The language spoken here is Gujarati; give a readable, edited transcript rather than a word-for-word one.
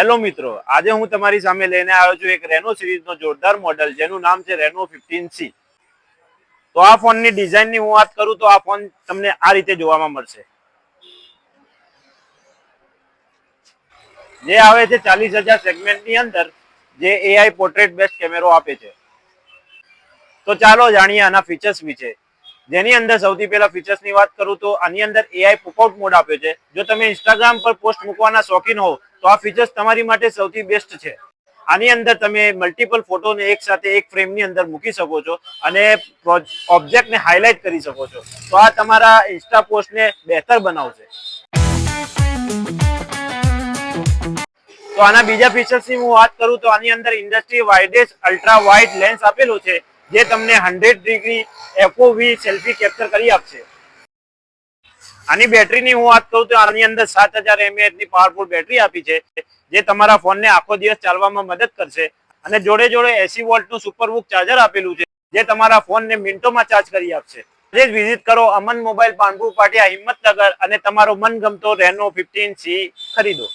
હેલો મિત્રો, આજે હું તમારી સામે લઈને આવ્યો છું એક રેનો સિરીઝનો જોરદાર મોડેલ જેનું નામ છે રેનો 15C। તો આ ફોનની ડિઝાઇનની હું વાત કરું તો આ ફોન તમને આ રીતે જોવામાં મળશે, જે આવે છે 40,000 સેગમેન્ટની અંદર, જે એઆઈ પોર્ટ્રેટ બેસ્ટ કેમેરો આપે છે। તો ચાલો જાણીએ આના ફીચર્સ વિશે। જેની અંદર સૌથી પહેલા ફીચર્સની વાત કરું તો આની અંદર એઆઈ પોપઆઉટ મોડ આપ્યો છે। જો તમે ઇન્સ્ટાગ્રામ પર પોસ્ટ મૂકવાના શોખીન હો તો આ ફીચર્સ તમારી માટે સૌથી બેસ્ટ છે। આની અંદર તમે મલ્ટિપલ ફોટોને એક સાથે એક ફ્રેમની અંદર મૂકી શકો છો અને ઓબ્જેક્ટને હાઇલાઇટ કરી શકો છો। તો આ તમારા ઇન્સ્ટા પોસ્ટને બહેતર બનાવશે। તો આના બીજા ફીચર્સની હું વાત કરું તો આની અંદર ઇન્ડસ્ટ્રી વાઇડેસ્ટ અલ્ટ્રા વાઇડ લેન્સ આપેલું છે, જે તમને 100 ડિગ્રી FOV સેલ્ફી કેપ્ચર કરી આપશે। આની બેટરીની હું વાત કરું તો આની અંદર 7000 mAh ની પાવરફુલ બેટરી આપી છે, જે તમારા ફોનને આખો દિવસ ચાલવામાં મદદ કરશે। અને જોડે જોડે 80 વોલ્ટનું સુપરબુક ચાર્જર આપેલું છે, જે તમારા ફોનને મિનિટોમાં ચાર્જ કરી આપશે। આજે જ વિઝિટ કરો અમન મોબાઈલ, પાનપુર પાટિયા, હિંમતનગર અને તમારો મનગમતો રેનો 15C ખરીદો।